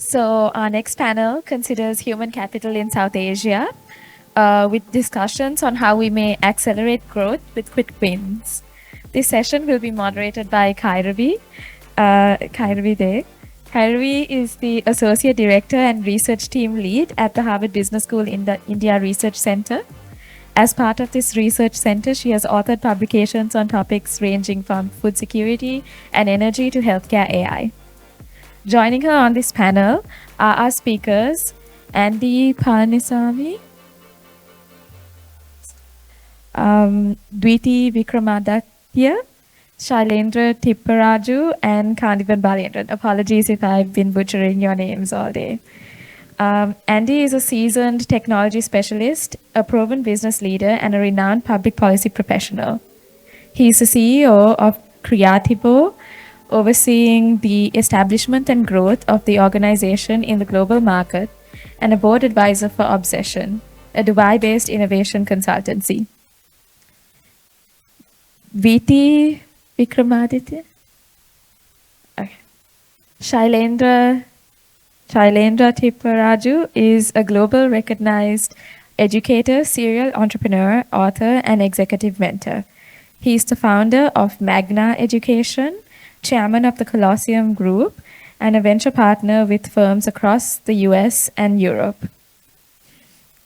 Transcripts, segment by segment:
So our next panel considers human capital in South Asia, with discussions on how we may accelerate growth with quick wins. This session will be moderated by Kairavi. Kairavi De. Kairavi is the Associate Director and Research Team Lead at the Harvard Business School in the India Research Center. As part of this research center, she has authored publications on topics ranging from food security and energy to healthcare AI. Joining her on this panel are our speakers, Andy Panisamy, Dwiti Vikramaditya, Shailendra Tipparaju, and Kandivan Balendran. Apologies if I've been butchering your names all day. Andy is a seasoned technology specialist, a proven business leader, and a renowned public policy professional. He is the CEO of Creativo, overseeing the establishment and growth of the organization in the global market, and a board advisor for Obsession, a Dubai-based innovation consultancy. VT Vikramaditya? Okay. Shailendra Tipparaju is a global recognized educator, serial entrepreneur, author, and executive mentor. He is the founder of Magna Education, chairman of the Colosseum Group, and a venture partner with firms across the US and Europe.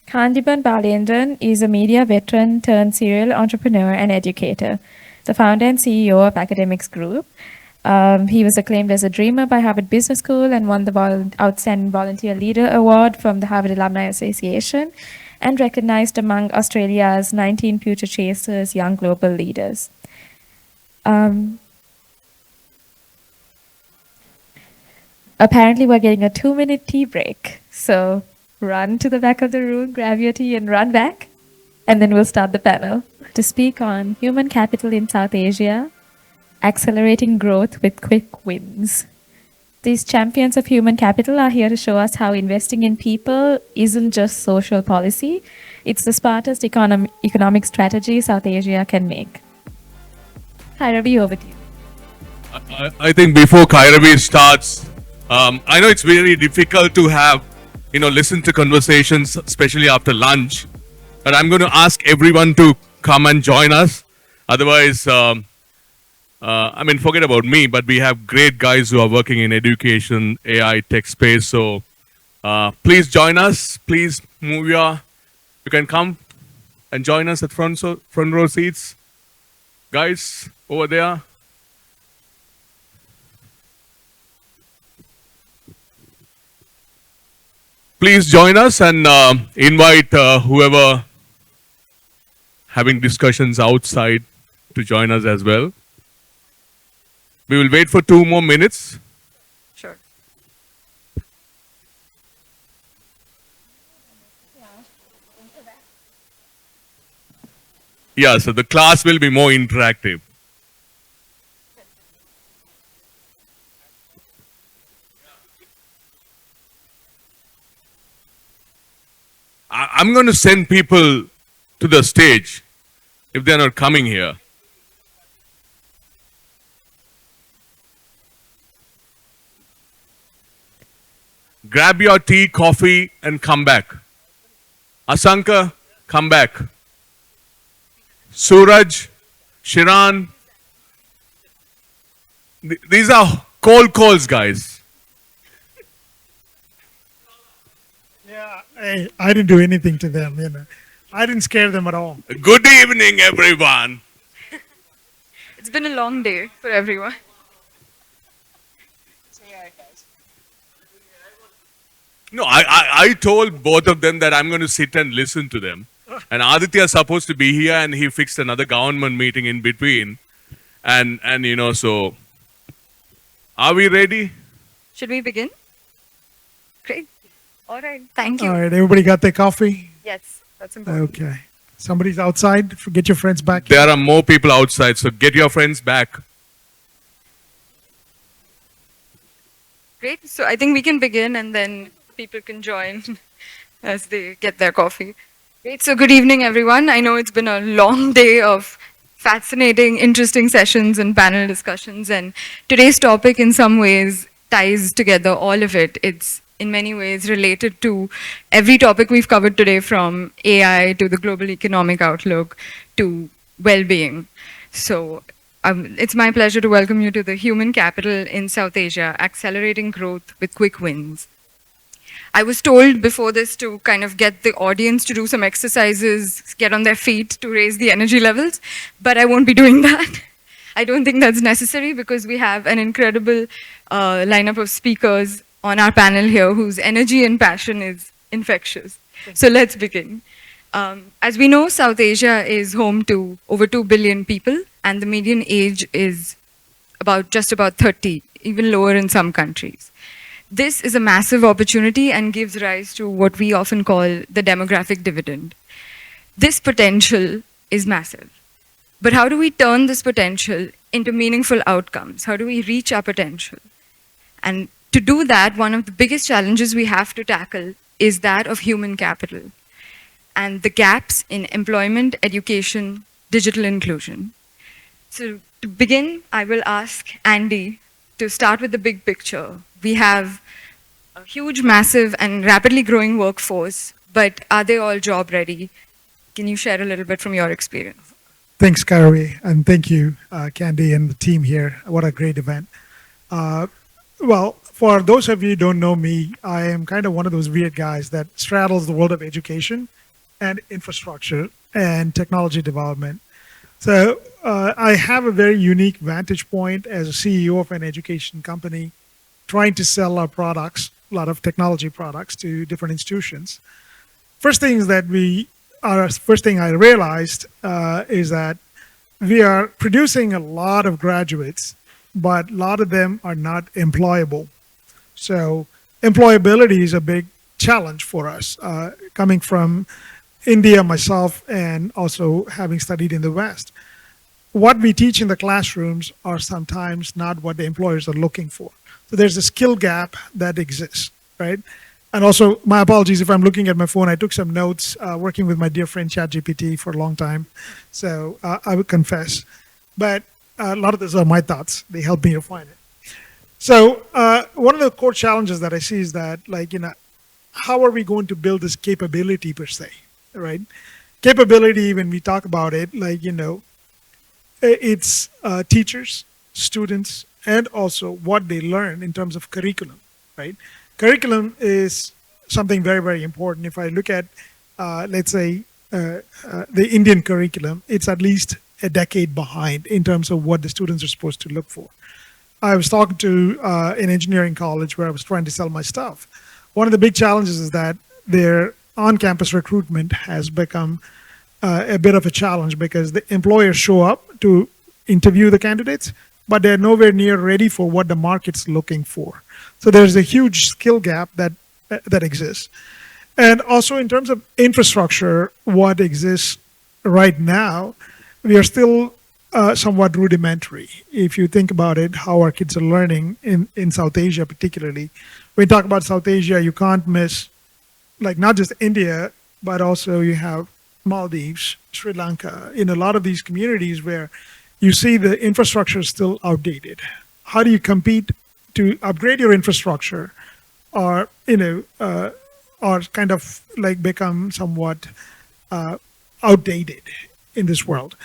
Kandiban Balendran is a media veteran turned serial entrepreneur and educator, the founder and CEO of Academics Group. He was acclaimed as a dreamer by Harvard Business School and won the Outstanding Volunteer Leader Award from the Harvard Alumni Association and recognized among Australia's 19 Future Chasers Young Global Leaders. Apparently, we're getting a 2-minute tea break. So run to the back of the room, grab your tea, and run back. And then we'll start the panel to speak on human capital in South Asia, accelerating growth with quick wins. These champions of human capital are here to show us how investing in people isn't just social policy, it's the smartest economic strategy South Asia can make. Kairavi, over to you. I think before Kairavi starts, I know it's very difficult to have, listen to conversations, especially after lunch. But I'm going to ask everyone to come and join us. Otherwise, forget about me, but we have great guys who are working in education, AI, tech space. So please join us. Please you can come and join us at front row seats. Guys, over there. Please join us and invite whoever having discussions outside to join us as well. We will wait for 2 more minutes. Sure. Yeah, so the class will be more interactive. I'm going to send people to the stage if they're not coming here. Grab your tea, coffee, and come back. Asanka, come back. Suraj, Shiran. These are cold calls, guys. Yeah, I didn't do anything to them, I didn't scare them at all. Good evening, everyone. It's been a long day for everyone. No, I told both of them that I'm going to sit and listen to them. And Aditya is supposed to be here and he fixed another government meeting in between. And so are we ready? Should we begin? Great. All right. Thank you. All right, everybody got their coffee? Yes, that's important. Okay. Somebody's outside. Get your friends back. There are more people outside, so get your friends back. Great. So I think we can begin and then people can join as they get their coffee. Great. So good evening, everyone. I know it's been a long day of fascinating, interesting sessions and panel discussions. And today's topic in some ways ties together all of it. It's in many ways related to every topic we've covered today, from AI to the global economic outlook to well-being. So it's my pleasure to welcome you to the Human Capital in South Asia, Accelerating Growth with Quick Wins. I was told before this to kind of get the audience to do some exercises, get on their feet to raise the energy levels, but I won't be doing that. I don't think that's necessary because we have an incredible lineup of speakers on our panel here whose energy and passion is infectious. So let's begin. As we know, South Asia is home to over 2 billion people, and the median age is just about 30, even lower in some countries. This is a massive opportunity and gives rise to what we often call the demographic dividend. This potential is massive. But how do we turn this potential into meaningful outcomes? How do we reach our potential? And to do that, one of the biggest challenges we have to tackle is that of human capital and the gaps in employment, education, digital inclusion. So to begin, I will ask Andy to start with the big picture. We have a huge, massive, and rapidly growing workforce, but are they all job ready? Can you share a little bit from your experience? Thanks, Karavi, and thank you, Candy and the team here. What a great event. Well, for those of you who don't know me, I am kind of one of those weird guys that straddles the world of education and infrastructure and technology development. So I have a very unique vantage point as a CEO of an education company trying to sell our products, a lot of technology products to different institutions. First thing I realized is that we are producing a lot of graduates, but a lot of them are not employable. So employability is a big challenge for us, coming from India myself and also having studied in the West. What we teach in the classrooms are sometimes not what the employers are looking for. So there's a skill gap that exists, right? And also, my apologies if I'm looking at my phone. I took some notes working with my dear friend ChatGPT for a long time. So I would confess. But a lot of these are my thoughts. They help me refine it. So one of the core challenges that I see is that, how are we going to build this capability per se, right? Capability, when we talk about it, it's teachers, students, and also what they learn in terms of curriculum, right? Curriculum is something very, very important. If I look at, let's say, the Indian curriculum, it's at least a decade behind in terms of what the students are supposed to look for. I was talking to an engineering college where I was trying to sell my stuff. One of the big challenges is that their on-campus recruitment has become a bit of a challenge because the employers show up to interview the candidates, but they're nowhere near ready for what the market's looking for. So there's a huge skill gap that exists. And also in terms of infrastructure, what exists right now, we are still somewhat rudimentary. If you think about it, how our kids are learning in South Asia particularly. When you talk about South Asia, you can't miss, not just India, but also you have Maldives, Sri Lanka, in a lot of these communities where you see the infrastructure is still outdated. How do you compete to upgrade your infrastructure or, or kind of become somewhat outdated in this world?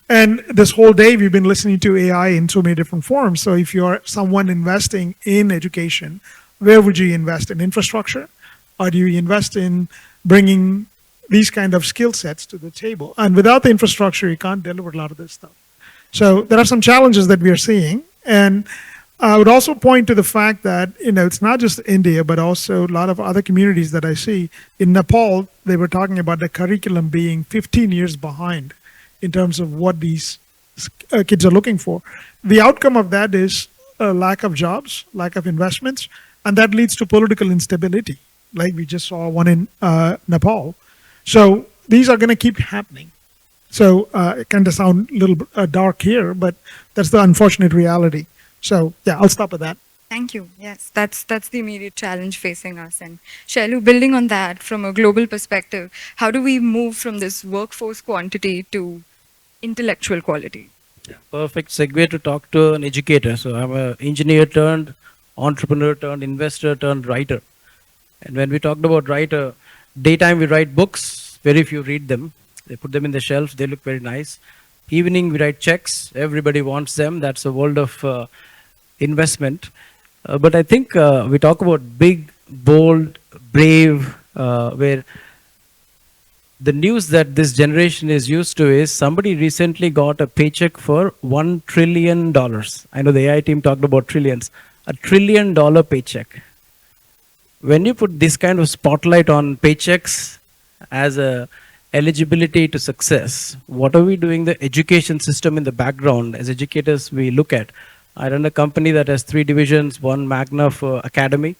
And this whole day we've been listening to AI in so many different forms. So if you're someone investing in education, where would you invest? In infrastructure? Or do you invest in bringing these kind of skill sets to the table? And without the infrastructure, you can't deliver a lot of this stuff. So there are some challenges that we are seeing. And I would also point to the fact that, it's not just India, but also a lot of other communities that I see. In Nepal, they were talking about the curriculum being 15 years behind in terms of what these kids are looking for. The outcome of that is a lack of jobs, lack of investments, and that leads to political instability, like we just saw one in Nepal. So these are going to keep happening. So it kind of sound a little dark here, but that's the unfortunate reality. So yeah, I'll stop at that. Thank you. Yes, that's the immediate challenge facing us. And Shailu, building on that from a global perspective, how do we move from this workforce quantity to intellectual quality? Yeah, perfect segue to talk to an educator. So I'm an engineer turned entrepreneur turned investor turned writer. And when we talked about daytime we write books, very few read them. They put them in the shelf, they look very nice. Evening we write checks, everybody wants them. That's a world of investment. But I think we talk about big, bold, brave, where the news that this generation is used to is somebody recently got a paycheck for $1 trillion. I know the AI team talked about trillions. $1 trillion paycheck. When you put this kind of spotlight on paychecks as a eligibility to success, what are we doing the education system in the background? As educators, we look at. I run a company that has 3 divisions, one Magna for academy,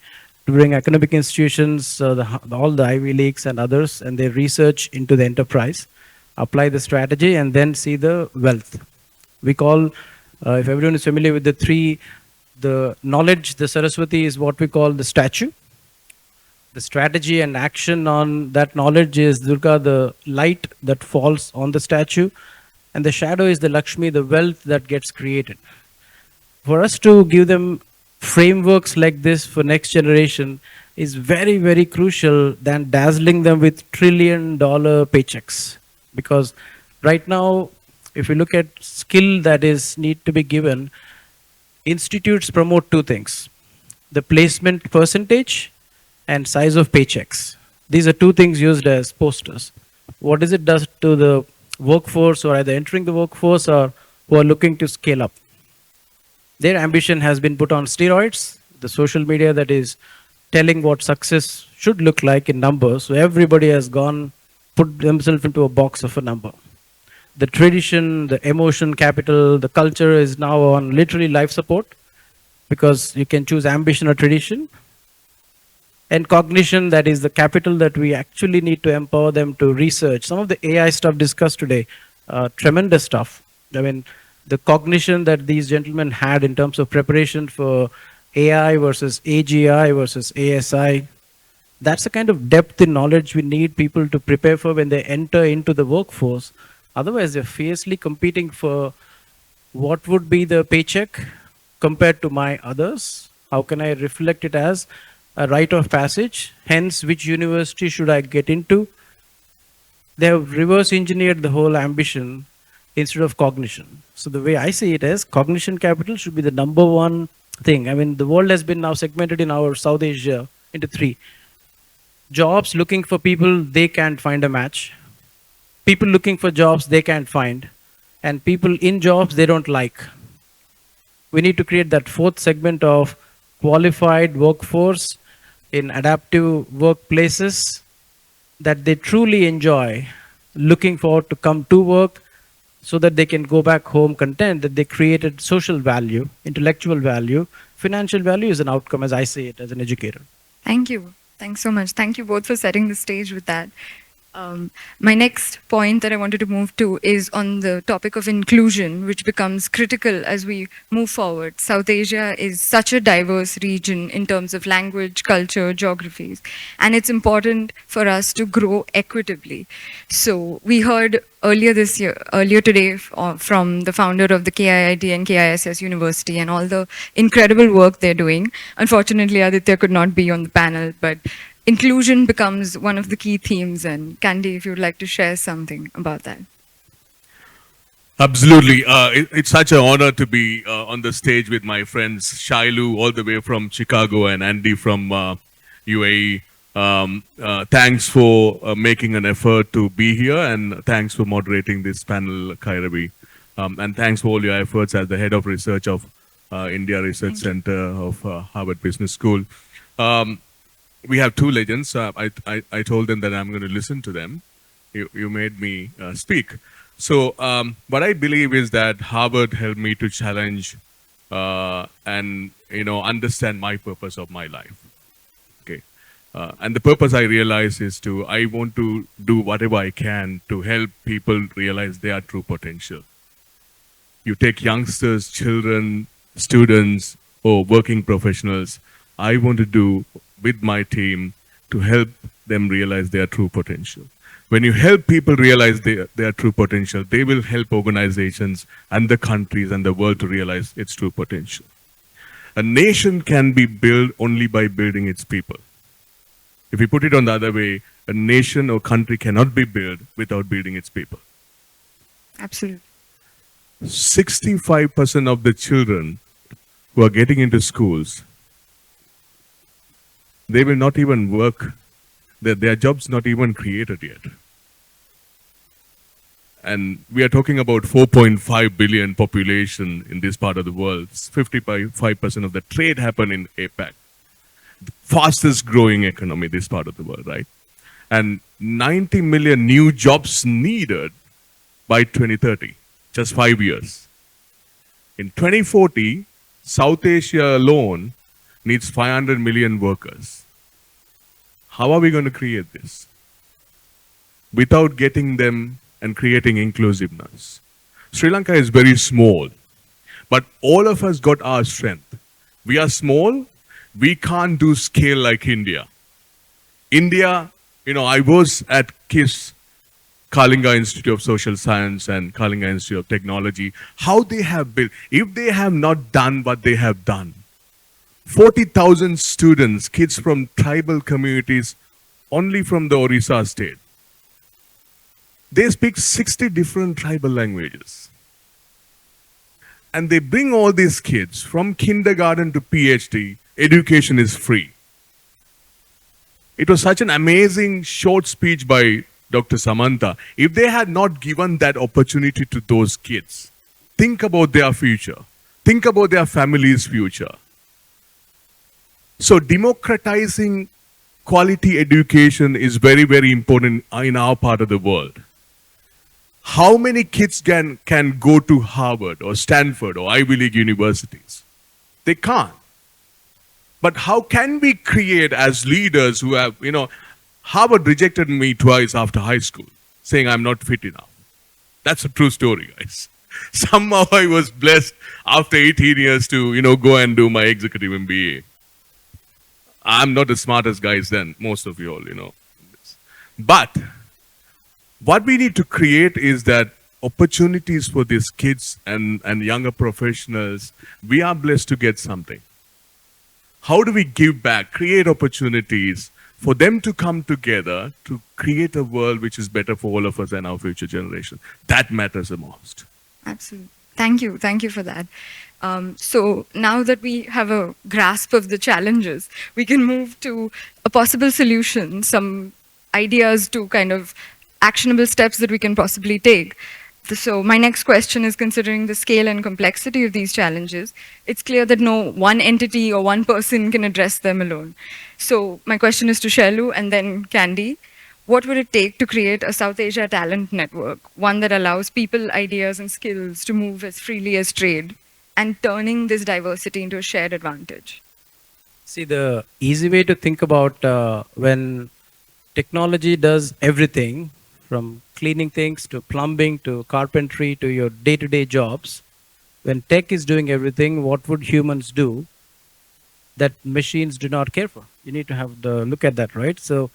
to bring academic institutions, all the Ivy Leagues and others, and their research into the enterprise, apply the strategy, and then see the wealth. We call, if everyone is familiar with the knowledge, the Saraswati is what we call the statue. The strategy and action on that knowledge is Durga, the light that falls on the statue, and the shadow is the Lakshmi, the wealth that gets created. For us to give them frameworks like this for next generation is very, very crucial than dazzling them with $1 trillion paychecks. Because right now, if you look at skill that is need to be given, institutes promote 2 things: the placement percentage and size of paychecks. These are 2 things used as posters. What does it does to the workforce, or either entering the workforce or who are looking to scale up? Their ambition has been put on steroids. The social media that is telling what success should look like in numbers. So everybody has put themselves into a box of a number. The tradition, the emotion capital, the culture is now on literally life support, because you can choose ambition or tradition. And cognition, that is the capital that we actually need to empower them to research. Some of the AI stuff discussed today, tremendous stuff. I mean, the cognition that these gentlemen had in terms of preparation for AI versus AGI versus ASI, that's the kind of depth in knowledge we need people to prepare for when they enter into the workforce. Otherwise, they're fiercely competing for what would be the paycheck compared to my others. How can I reflect it as a rite of passage? Hence, which university should I get into? They have reverse engineered the whole ambition instead of cognition. So the way I see it is, cognition capital should be the #1 thing. I mean, the world has been now segmented in our South Asia into 3. Jobs looking for people, they can't find a match. People looking for jobs, they can't find. And people in jobs, they don't like. We need to create that 4th segment of qualified workforce in adaptive workplaces that they truly enjoy, looking forward to come to work, so that they can go back home content that they created social value, intellectual value. Financial value is an outcome, as I see it, as an educator. Thank you. Thanks so much. Thank you both for setting the stage with that. My next point that I wanted to move to is on the topic of inclusion, which becomes critical as we move forward. South Asia is such a diverse region in terms of language, culture, geographies, and it's important for us to grow equitably. So we heard earlier today from the founder of the KIIT and KISS University and all the incredible work they're doing. Unfortunately, Aditya could not be on the panel, but inclusion becomes one of the key themes. And Candy, if you would like to share something about that. Absolutely. It's such an honor to be on the stage with my friends Shailu all the way from Chicago and Andy from UAE. Thanks for making an effort to be here, and thanks for moderating this panel, Kairavi. And thanks for all your efforts as the head of research of India Research Center of Harvard Business School. We have 2 legends. I told them that I'm going to listen to them. You made me speak. So what I believe is that Harvard helped me to challenge and understand my purpose of my life. Okay, and the purpose I realize is I want to do whatever I can to help people realize their true potential. You take youngsters, children, students, or working professionals. I want to do with my team to help them realize their true potential. When you help people realize their true potential, they will help organizations and the countries and the world to realize its true potential. A nation can be built only by building its people. If we put it on the other way, a nation or country cannot be built without building its people. Absolutely. 65% of the children who are getting into schools, they will not even work. Their jobs not even created yet. And we are talking about 4.5 billion population in this part of the world. 55% of the trade happen in APAC. The fastest growing economy, this part of the world, right? And 90 million new jobs needed by 2030, just 5 years. In 2040, South Asia alone needs 500 million workers. How are we going to create this? Without getting them and creating inclusiveness. Sri Lanka is very small, but all of us got our strength. We are small, we can't do scale like India. India, I was at KISS, Kalinga Institute of Social Science and Kalinga Institute of Technology, how they have built, if they have not done what they have done, 40,000 students, kids from tribal communities, only from the Orissa state. They speak 60 different tribal languages. And they bring all these kids from kindergarten to PhD, education is free. It was such an amazing short speech by Dr. Samantha. If they had not given that opportunity to those kids, think about their future. Think about their family's future. So democratizing quality education is very, very important in our part of the world. How many kids can go to Harvard or Stanford or Ivy League universities? They can't. But how can we create as leaders who have, Harvard rejected me twice after high school, saying I'm not fit enough. That's a true story, guys. Somehow I was blessed after 18 years to, go and do my executive MBA. I'm not the smartest guys then, most of you all, But what we need to create is that opportunities for these kids and younger professionals. We are blessed to get something. How do we give back, create opportunities for them to come together to create a world which is better for all of us and our future generation? That matters the most. Absolutely. Thank you. Thank you for that. So now that we have a grasp of the challenges, we can move to a possible solution, some ideas to kind of actionable steps that we can possibly take. So my next question is, considering the scale and complexity of these challenges, it's clear that no one entity or one person can address them alone. So my question is to Shailu and then Candy. What would it take to create a South Asia talent network, one that allows people, ideas, and skills to move as freely as trade, and turning this diversity into a shared advantage? See, the easy way to think about when technology does everything, from cleaning things to plumbing to carpentry to your day-to-day jobs, when tech is doing everything, what would humans do that machines do not care for? You need to have the look at that, right? So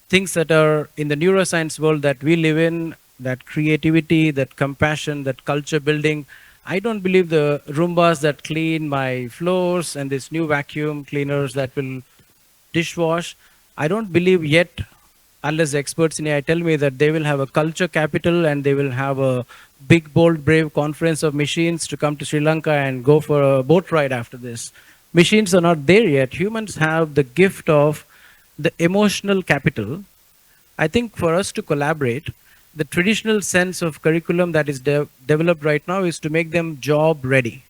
things that are in the neuroscience world that we live in, that creativity, that compassion, that culture building, I don't believe the Roombas that clean my floors and this new vacuum cleaners that will dishwash, I don't believe yet, unless experts in AI tell me that they will have a culture capital and they will have a big, bold, brave conference of machines to come to Sri Lanka and go for a boat ride after this. Machines are not there yet. Humans have the gift of the emotional capital. I think for us to collaborate, the traditional sense of curriculum that is developed right now is to make them job ready.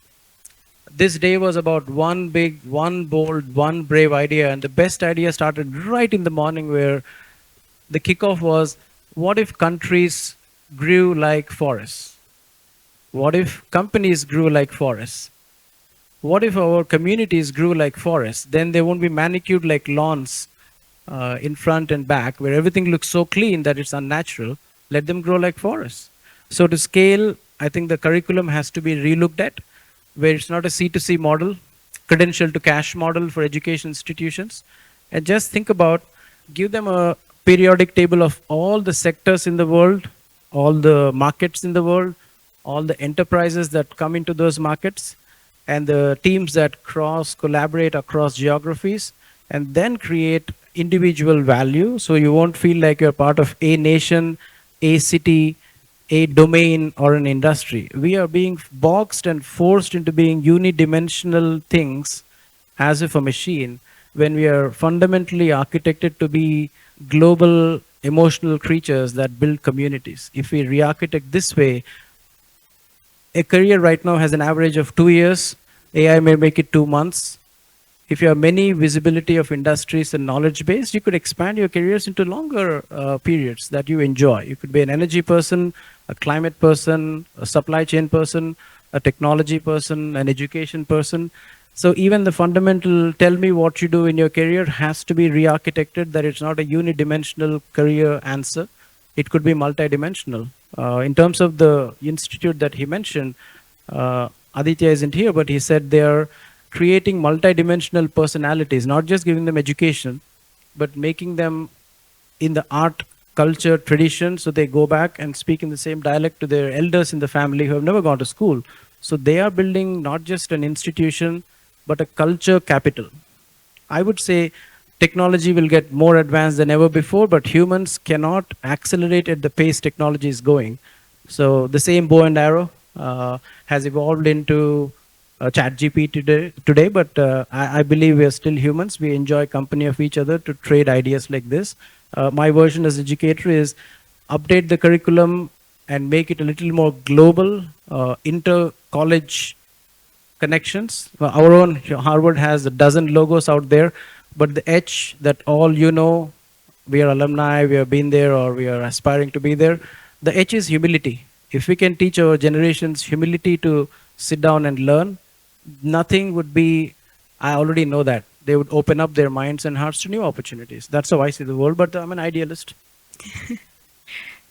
This day was about one big, one bold, one brave idea, and the best idea started right in the morning, where the kickoff was, what if countries grew like forests? What if companies grew like forests? What if our communities grew like forests? Then they won't be manicured like lawns in front and back, where everything looks so clean that it's unnatural. Let them grow like forests. So to scale, I think the curriculum has to be relooked at, where it's not a C2C model, credential to cash model for education institutions. And just think about, give them a periodic table of all the sectors in the world, all the markets in the world, all the enterprises that come into those markets, and the teams that collaborate across geographies, and then create individual value, so you won't feel like you're part of a nation, a city, a domain, or an industry. We are being boxed and forced into being unidimensional things as if a machine, when we are fundamentally architected to be global emotional creatures that build communities. If we re-architect this way, a career right now has an average of 2 years. AI may make it 2 months. If you have many visibility of industries and knowledge base, you could expand your careers into longer periods that you enjoy. You could be an energy person, a climate person, a supply chain person, a technology person, an education person. So even the fundamental tell me what you do in your career has to be re-architected, that it's not a unidimensional career answer. It could be multidimensional. In terms of the institute that he mentioned, Aditya isn't here, but he said they are creating multidimensional personalities, not just giving them education, but making them in the art, culture, tradition, so they go back and speak in the same dialect to their elders in the family who have never gone to school. So they are building not just an institution, but a culture capital. I would say technology will get more advanced than ever before, but humans cannot accelerate at the pace technology is going. So the same bow and arrow has evolved into ChatGPT today, but I believe we are still humans. We enjoy company of each other to trade ideas like this. My version as educator is update the curriculum and make it a little more global, inter-college connections. Our own Harvard has a dozen logos out there, but the edge that all you know, we are alumni, we have been there, or we are aspiring to be there, the edge is humility. If we can teach our generations humility to sit down and learn, nothing would be, I already know that. They would open up their minds and hearts to new opportunities. That's how I see the world, but I'm an idealist.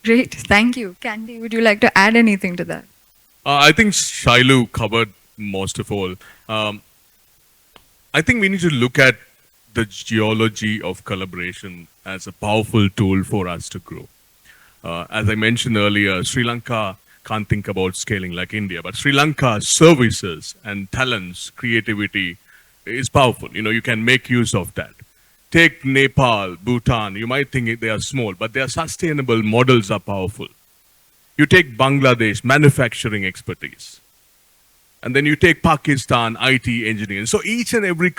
Great, thank you. Candy, would you like to add anything to that? I think Shailu covered most of all. I think we need to look at the geology of collaboration as a powerful tool for us to grow. As I mentioned earlier, Sri Lanka can't think about scaling like India, but Sri Lanka's services and talents, creativity is powerful. You know, you can make use of that. Take Nepal, Bhutan, you might think they are small, but their sustainable models are powerful. You take Bangladesh, manufacturing expertise. And then you take Pakistan, IT engineering. So each and every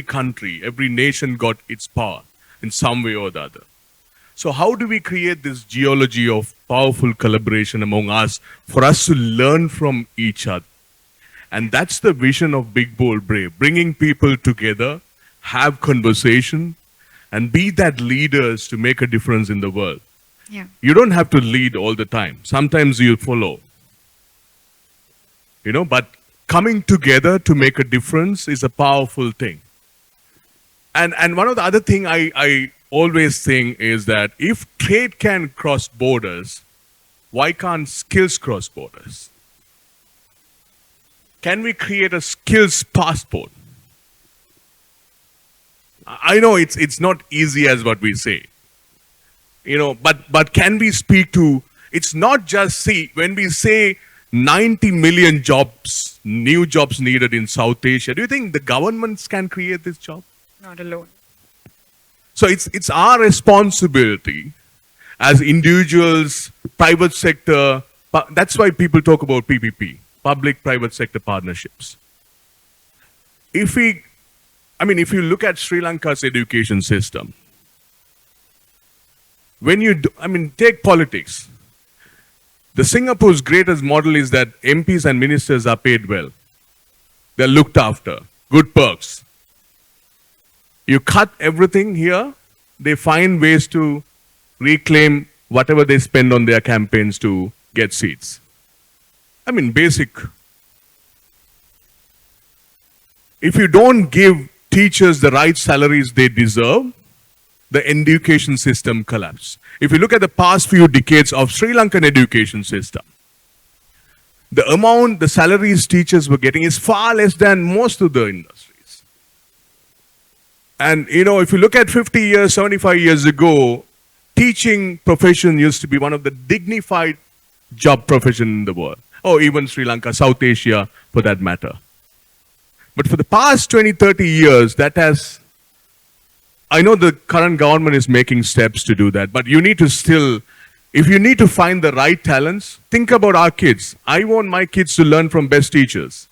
country, every nation got its power in some way or the other. So how do we create this geology of powerful collaboration among us for us to learn from each other? And that's the vision of Big Bold Brave, bringing people together, have conversation, and be that leaders to make a difference in the world. Yeah. You don't have to lead all the time. Sometimes you follow. You know, but coming together to make a difference is a powerful thing. And one of the other thing I always think is that if trade can cross borders, why can't skills cross borders? Can we create a skills passport? I know it's not easy as what we say. You know, but can we speak to, it's not just, see, when we say 90 million jobs, new jobs needed in South Asia, do you think the governments can create this job? Not alone. So it's our responsibility as individuals, private sector, that's why people talk about PPP, public-private sector partnerships. If you look at Sri Lanka's education system, when you take politics, the Singapore's greatest model is that MPs and ministers are paid well. They're looked after, good perks. You cut everything here, they find ways to reclaim whatever they spend on their campaigns to get seats. I mean, basic. If you don't give teachers the right salaries they deserve, the education system collapses. If you look at the past few decades of Sri Lankan education system, the salaries teachers were getting is far less than most of the industries. And you know, if you look at 50 years, 75 years ago, teaching profession used to be one of the dignified job profession in the world, or even Sri Lanka, South Asia for that matter. But for the past 20, 30 years, that has I know the current government is making steps to do that, but you need to still, if you need to find the right talents, think about our kids. I want my kids to learn from best teachers.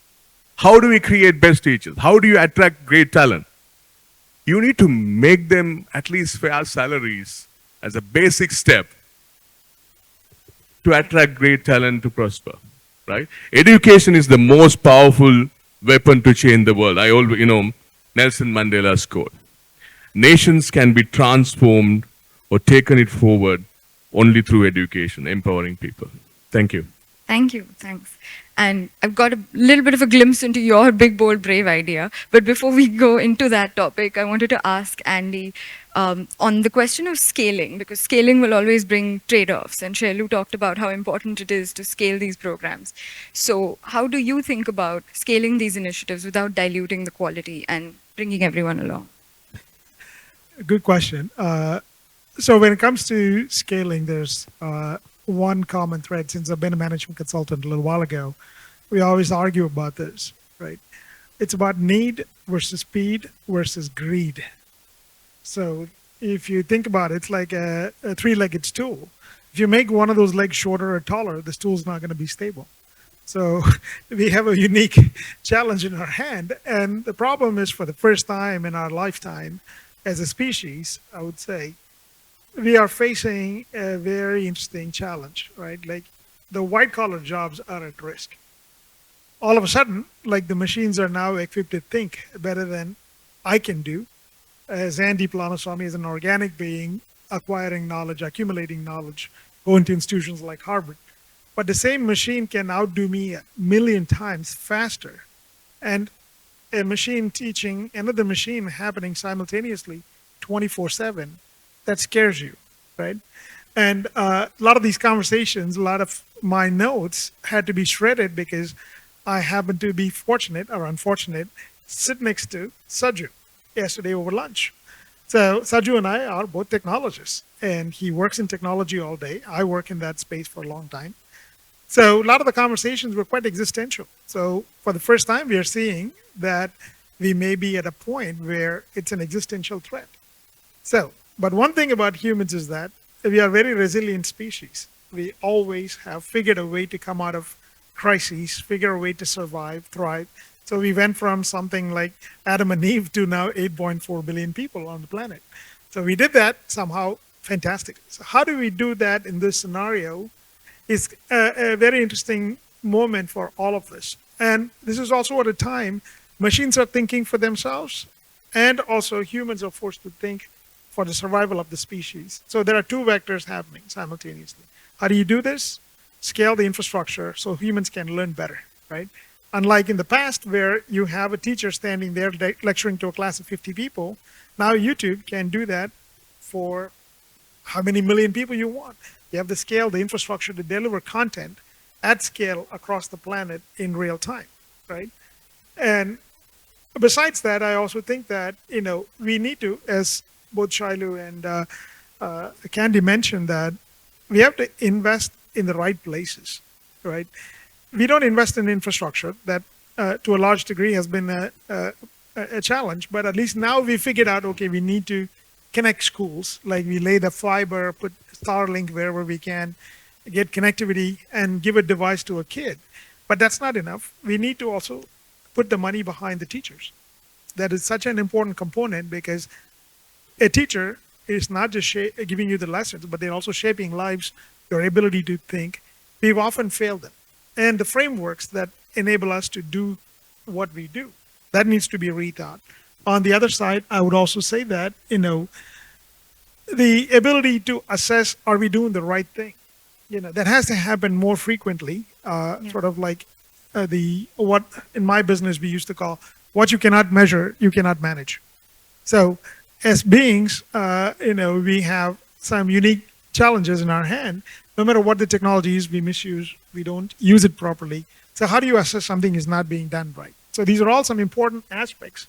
How do we create best teachers? How do you attract great talent? You need to make them at least fair salaries as a basic step to attract great talent to prosper, right? Education is the most powerful weapon to change the world. I always, Nelson Mandela's quote. Nations can be transformed or taken it forward only through education, empowering people. Thank you. Thank you. Thanks. And I've got a little bit of a glimpse into your big, bold, brave idea. But before we go into that topic, I wanted to ask Andy on the question of scaling, because scaling will always bring trade-offs. And Shailu talked about how important it is to scale these programs. So how do you think about scaling these initiatives without diluting the quality and bringing everyone along? Good question. So when it comes to scaling, there's one common thread. Since I've been a management consultant a little while ago, we always argue about this, right? It's about need versus speed versus greed. So if you think about it, it's like a three-legged stool. If you make one of those legs shorter or taller, the stool's not going to be stable. So we have a unique challenge in our hand. And the problem is, for the first time in our lifetime as a species, I would say, we are facing a very interesting challenge, right? Like, the white collar jobs are at risk. All of a sudden, like, the machines are now equipped to think better than I can do. As Andy Planaswamy is an organic being, acquiring knowledge, accumulating knowledge, going to institutions like Harvard. But the same machine can outdo me 1,000,000 times faster. And a machine teaching another machine happening simultaneously 24/7, that scares you, right? And a lot of these conversations, a lot of my notes had to be shredded because I happened to be fortunate or unfortunate, sit next to Saju yesterday over lunch. So Saju and I are both technologists, and he works in technology all day. I work in that space for a long time. So a lot of the conversations were quite existential. So for the first time, we are seeing that we may be at a point where it's an existential threat. So, but one thing about humans is that we are a very resilient species. We always have figured a way to come out of crises, figure a way to survive, thrive. So we went from something like Adam and Eve to now 8.4 billion people on the planet. So we did that somehow fantastic. So how do we do that in this scenario is a very interesting moment for all of us. And this is also at a time machines are thinking for themselves, and also humans are forced to think for the survival of the species. So there are two vectors happening simultaneously. How do you do this? Scale the infrastructure so humans can learn better, right? Unlike in the past where you have a teacher standing there lecturing to a class of 50 people, now YouTube can do that for how many million people you want. You have the scale, the infrastructure to deliver content at scale across the planet in real time, right? And besides that, I also think that, we need to, as both Shailu and Candy mentioned, that we have to invest in the right places, right? We don't invest in infrastructure that to a large degree has been a challenge, but at least now we figured out, okay, we need to connect schools, like we lay the fiber, put Starlink wherever we can, get connectivity and give a device to a kid. But that's not enough. We need to also put the money behind the teachers. That is such an important component, because a teacher is not just giving you the lessons, but they're also shaping lives, your ability to think. We've often failed them. And the frameworks that enable us to do what we do, that needs to be rethought. On the other side, I would also say that, the ability to assess, are we doing the right thing? That has to happen more frequently, sort of like what in my business we used to call, what you cannot measure, you cannot manage. So as beings, we have some unique challenges in our hand. No matter what the technology is, we misuse, we don't use it properly. So how do you assess something is not being done right? So these are all some important aspects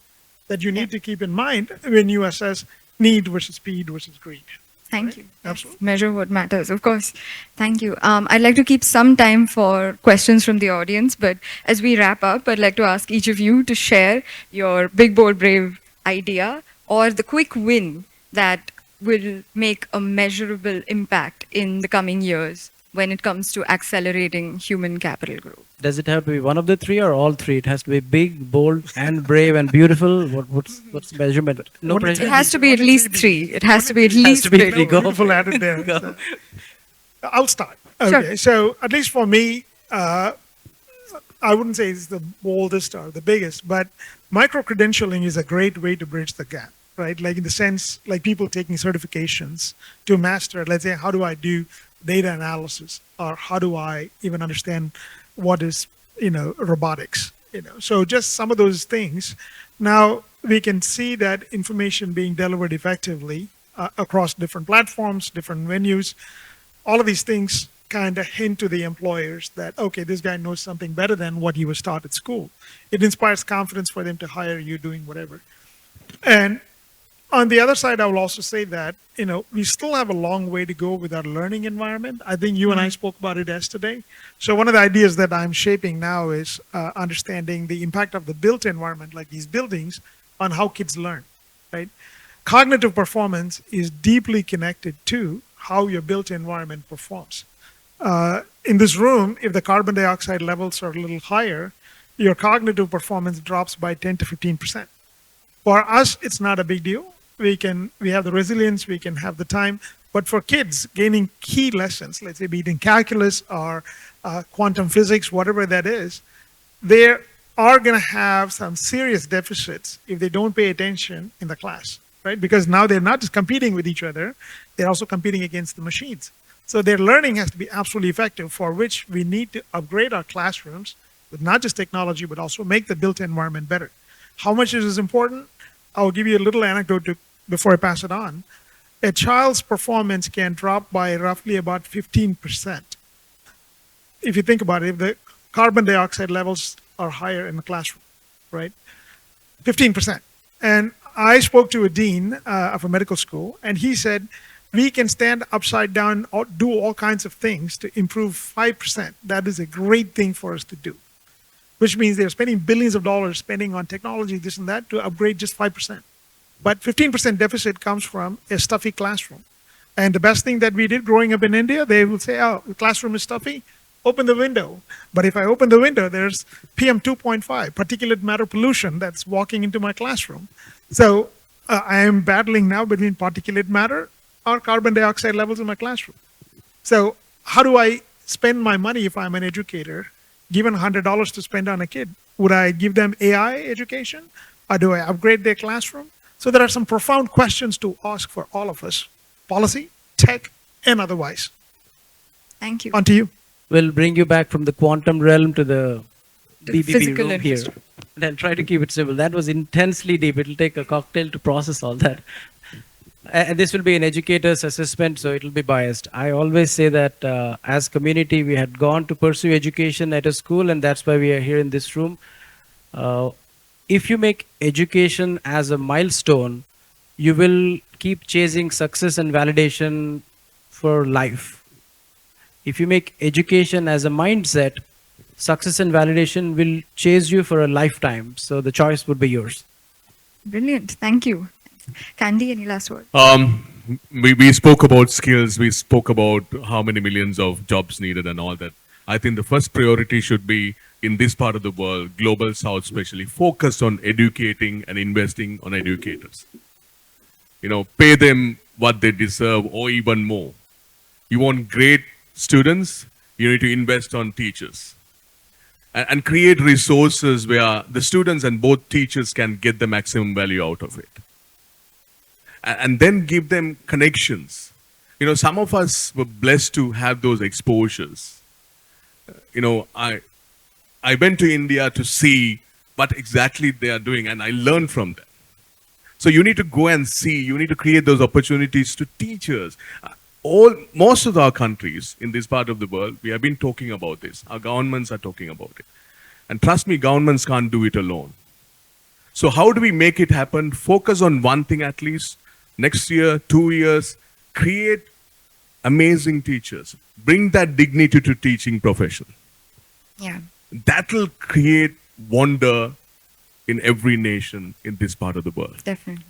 that you need to keep in mind when you assess need versus speed versus greed. Thank you. Absolutely. Measure what matters, of course. Thank you. I'd like to keep some time for questions from the audience, but as we wrap up, I'd like to ask each of you to share your big, bold, brave idea or the quick win that will make a measurable impact in the coming years when it comes to accelerating human capital growth? Does it have to be one of the three or all three? It has to be big, bold, and brave and beautiful. What's the measurement? No Only pressure. It has to be at Only least three. three. It has to be at Has least to be three. three. Go Beautiful for it. added there. Go. So, I'll start. Sure. Okay, so at least for me, I wouldn't say it's the boldest or the biggest, but micro-credentialing is a great way to bridge the gap, right? Like in the sense, like people taking certifications to master, let's say, how do I do data analysis? Or how do I even understand what is, robotics? So just some of those things. Now we can see that information being delivered effectively across different platforms, different venues. All of these things kind of hint to the employers that, okay, this guy knows something better than what he was taught at school. It inspires confidence for them to hire you doing whatever. And on the other side, I will also say that, we still have a long way to go with our learning environment. I think you and I spoke about it yesterday. So one of the ideas that I'm shaping now is understanding the impact of the built environment, like these buildings, on how kids learn, right? Cognitive performance is deeply connected to how your built environment performs. In this room, if the carbon dioxide levels are a little higher, your cognitive performance drops by 10 to 15%. For us, it's not a big deal. We have the resilience, we can have the time. But for kids, gaining key lessons, let's say be it in calculus or quantum physics, whatever that is, they are going to have some serious deficits if they don't pay attention in the class, right? Because now they're not just competing with each other, they're also competing against the machines. So their learning has to be absolutely effective, for which we need to upgrade our classrooms with not just technology, but also make the built environment better. How much is this important? I'll give you a little anecdote before I pass it on. A child's performance can drop by roughly about 15%. If you think about it, if the carbon dioxide levels are higher in the classroom, right? 15%. And I spoke to a dean of a medical school, and he said, we can stand upside down or do all kinds of things to improve 5%. That is a great thing for us to do, which means they're spending billions of dollars spending on technology, this and that, to upgrade just 5%. But 15% deficit comes from a stuffy classroom. And the best thing that we did growing up in India, they will say, oh, the classroom is stuffy, open the window. But if I open the window, there's PM 2.5, particulate matter pollution, that's walking into my classroom. So I am battling now between particulate matter or carbon dioxide levels in my classroom. So how do I spend my money if I'm an educator, given $100 to spend on a kid? Would I give them AI education, or do I upgrade their classroom? So there are some profound questions to ask for all of us, policy, tech, and otherwise. Thank you. On to you. We'll bring you back from the quantum realm to the BBB physical room here. industry. And I'll try to keep it simple. That was intensely deep. It'll take a cocktail to process all that. And this will be an educator's assessment, so it'll be biased. I always say that as community, we had gone to pursue education at a school, and that's why we are here in this room. If you make education as a milestone, you will keep chasing success and validation for life. If you make education as a mindset, success and validation will chase you for a lifetime. So the choice would be yours. Brilliant. Thank you. Candy, any last word? We spoke about skills, we spoke about how many millions of jobs needed and all that. I think the first priority should be, in this part of the world, global south especially, focused on educating and investing on educators. Pay them what they deserve or even more. You want great students, you need to invest on teachers. And create resources where the students and both teachers can get the maximum value out of it. And then give them connections. Some of us were blessed to have those exposures. I went to India to see what exactly they are doing, and I learned from them. So you need to go and see, you need to create those opportunities to teachers. Most of our countries in this part of the world, we have been talking about this. Our governments are talking about it. And trust me, governments can't do it alone. So how do we make it happen? Focus on one thing at least. Next year, 2 years, create amazing teachers. Bring that dignity to teaching profession. Yeah. That will create wonder in every nation in this part of the world. Definitely.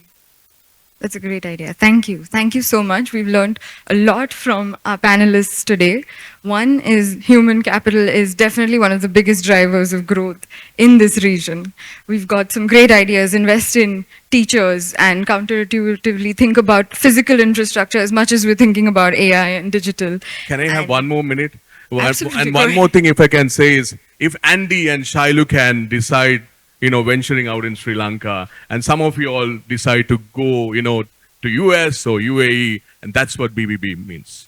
That's a great idea. Thank you. Thank you so much. We've learned a lot from our panelists today. One is human capital is definitely one of the biggest drivers of growth in this region. We've got some great ideas. Invest in teachers and counterintuitively think about physical infrastructure as much as we're thinking about AI and digital. Can I have And- one more minute? Absolutely, And go one ahead. more thing, if I can say, is if Andy and Shailu can decide, venturing out in Sri Lanka, and some of you all decide to go, to US or UAE, and that's what BBB means.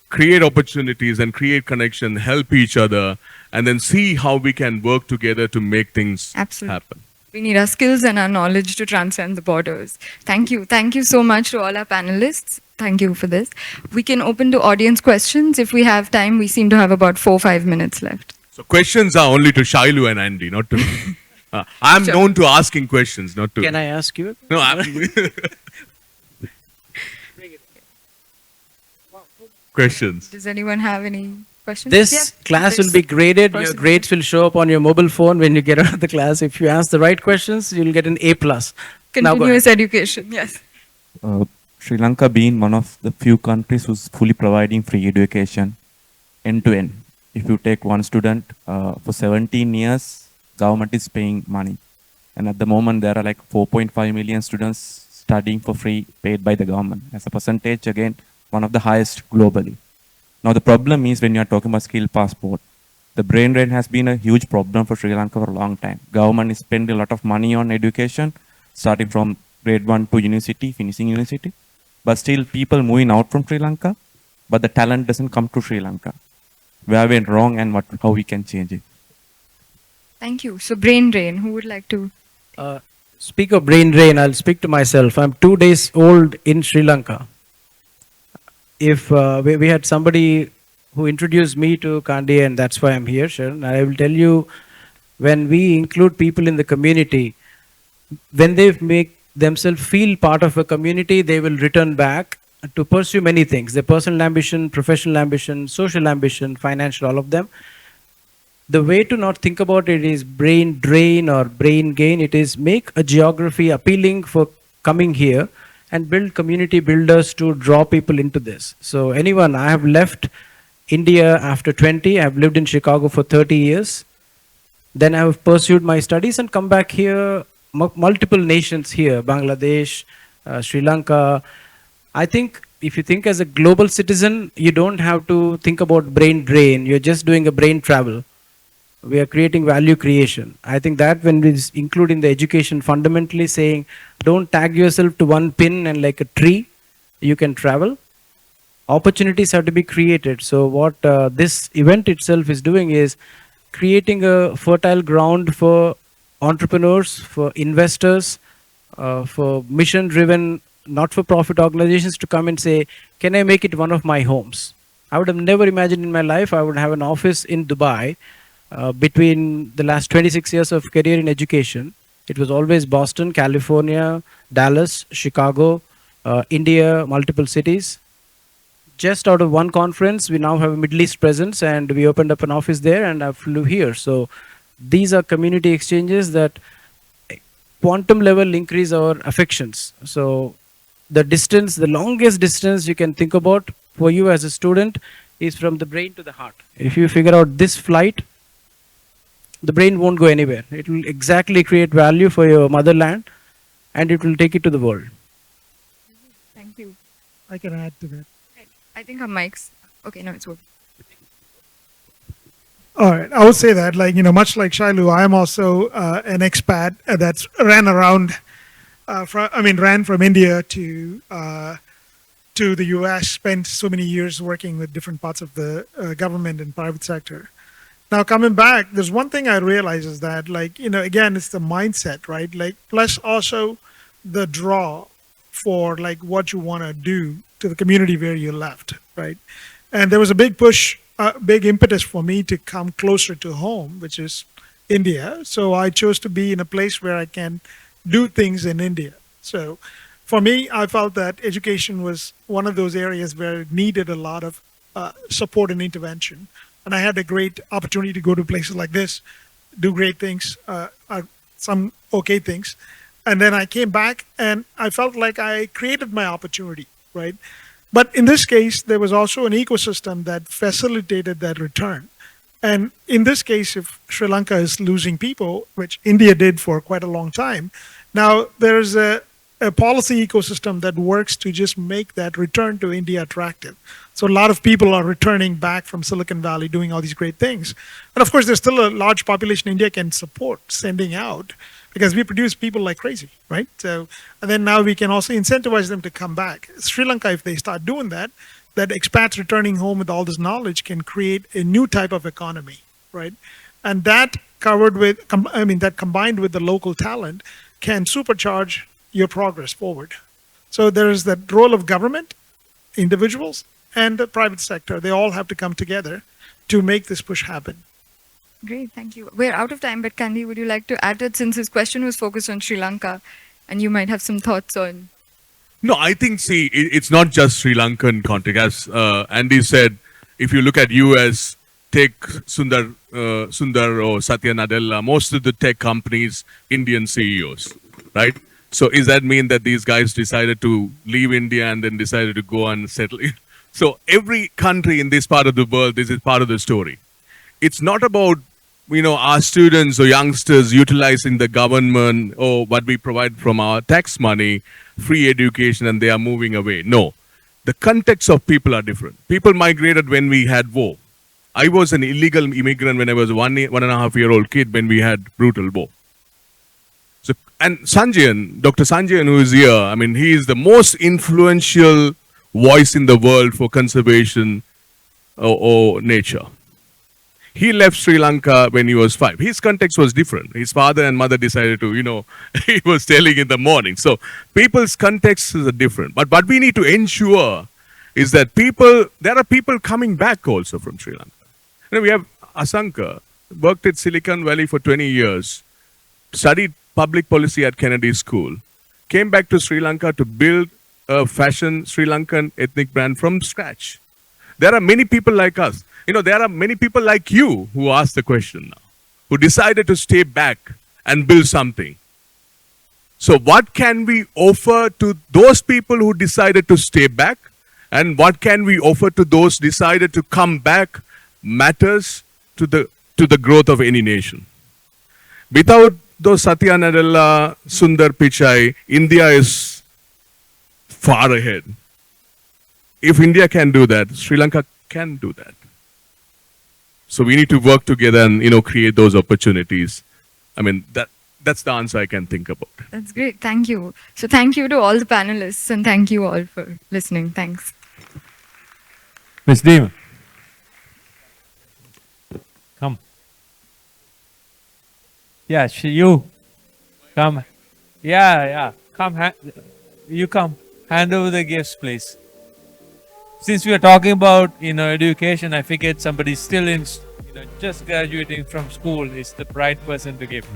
Create opportunities and create connection, help each other, and then see how we can work together to make things Absolutely. happen. We need our skills and our knowledge to transcend the borders. Thank you. Thank you so much to all our panelists. Thank you for this. We can open to audience questions if we have time. We seem to have about 4-5 minutes left. So questions are only to Shailu and Andy, not to me. I'm Sure. known to asking questions, not to. Can I ask you? No, questions. Does anyone have any questions? This Yeah, class please. will be graded. Your Person. grades will show up on your mobile phone when you get out of the class. If you ask the right questions, you'll get an A+. Now go ahead. Continuous education, yes. Sri Lanka being one of the few countries who's fully providing free education end to end. If you take one student for 17 years, government is paying money. And at the moment, there are like 4.5 million students studying for free, paid by the government. As a percentage, again, one of the highest globally. Now, the problem is when you are talking about skill passport, the brain drain has been a huge problem for Sri Lanka for a long time. Government is spending a lot of money on education, starting from grade 1 to university, finishing university. But still people moving out from Sri Lanka, but the talent doesn't come to Sri Lanka. Where went wrong and how we can change it? Thank you. So brain drain, who would like to? Speak of brain drain, I'll speak to myself. I'm 2 days old in Sri Lanka. If we had somebody who introduced me to Kandi, and that's why I'm here, Sharon, I will tell you, when we include people in the community, when they make themselves feel part of a community, they will return back to pursue many things: their personal ambition, professional ambition, social ambition, financial, all of them. The way to not think about it is brain drain or brain gain. It is make a geography appealing for coming here and build community builders to draw people into this. So anyone, I have left India after 20, I have lived in Chicago for 30 years. Then I have pursued my studies and come back here, multiple nations here, Bangladesh, Sri Lanka. I think if you think as a global citizen, you don't have to think about brain drain. You're just doing a brain travel. We are creating value creation. I think that when we include in the education fundamentally saying, don't tag yourself to one pin and like a tree, you can travel. Opportunities have to be created. So what this event itself is doing is creating a fertile ground for entrepreneurs, for investors, for mission-driven, not-for-profit organizations to come and say, can I make it one of my homes? I would have never imagined in my life I would have an office in Dubai. Between the last 26 years of career in education, it was always Boston, California, Dallas, Chicago, India, multiple cities. Just out of one conference, we now have a Middle East presence, and we opened up an office there, and I flew here. So these are community exchanges that quantum level increase our affections. So the distance, the longest distance you can think about for you as a student is from the brain to the heart. If you figure out this flight, the brain won't go anywhere. It will exactly create value for your motherland, and it will take it to the world. Thank you. I can add to that. I think our mics. Okay, no, it's working. All right, I would say that, much like Shailu, I am also an expat that's ran around, ran from India to the U.S., spent so many years working with different parts of the government and private sector. Now coming back, there's one thing I realize is that, again, it's the mindset, right? Plus also the draw for what you want to do to the community where you left, right? And there was a big push, big impetus for me to come closer to home, which is India. So I chose to be in a place where I can do things in India. So for me, I felt that education was one of those areas where it needed a lot of support and intervention. And I had a great opportunity to go to places like this, do great things, some okay things. And then I came back and I felt like I created my opportunity, right? But in this case, there was also an ecosystem that facilitated that return. And in this case, if Sri Lanka is losing people, which India did for quite a long time, now there's a policy ecosystem that works to just make that return to India attractive. So a lot of people are returning back from Silicon Valley doing all these great things. And of course, there's still a large population India can support sending out because we produce people like crazy, right? So, and then now we can also incentivize them to come back. Sri Lanka, if they start doing that, that expats returning home with all this knowledge can create a new type of economy, right? And that that combined with the local talent can supercharge your progress forward. So there is that role of government, individuals, and the private sector. They all have to come together to make this push happen. Great, thank you. We're out of time, but Candy, would you like to add it since his question was focused on Sri Lanka and you might have some thoughts on... No, I think, see, it's not just Sri Lankan context. As Andy said, if you look at US, take Sundar or Satya Nadella, most of the tech companies, Indian CEOs, right? So does that mean that these guys decided to leave India and then decided to go and settle? So every country in this part of the world, this is part of the story. It's not about, our students or youngsters utilizing the government or what we provide from our tax money, free education, and they are moving away. No, the context of people are different. People migrated when we had war. I was an illegal immigrant when I was a 1.5-year-old kid when we had brutal war. So, and Sanjayan, Dr. Sanjayan, who is here, he is the most influential voice in the world for conservation or nature. He left Sri Lanka when he was 5. His context was different. His father and mother decided to, he was telling in the morning. So people's contexts are different. But what we need to ensure is that there are people coming back also from Sri Lanka. We have Asanka, worked at Silicon Valley for 20 years, studied public policy at Kennedy School, came back to Sri Lanka to build a fashion Sri Lankan ethnic brand from scratch. There are many people like us. There are many people like you who ask the question now, who decided to stay back and build something. So what can we offer to those people who decided to stay back? And what can we offer to those decided to come back matters to the growth of any nation. Without those Satya Nadella, Sundar Pichai, India is far ahead. If India can do that, Sri Lanka can do that. So we need to work together and create those opportunities. That's the answer I can think about. That's great. Thank you. So thank you to all the panelists and thank you all for listening. Thanks. Ms. Deema, come. Yeah, you come. Yeah. Come. You come. Hand over the gifts, please. Since we are talking about education, I figured somebody still in just graduating from school is the right person to give.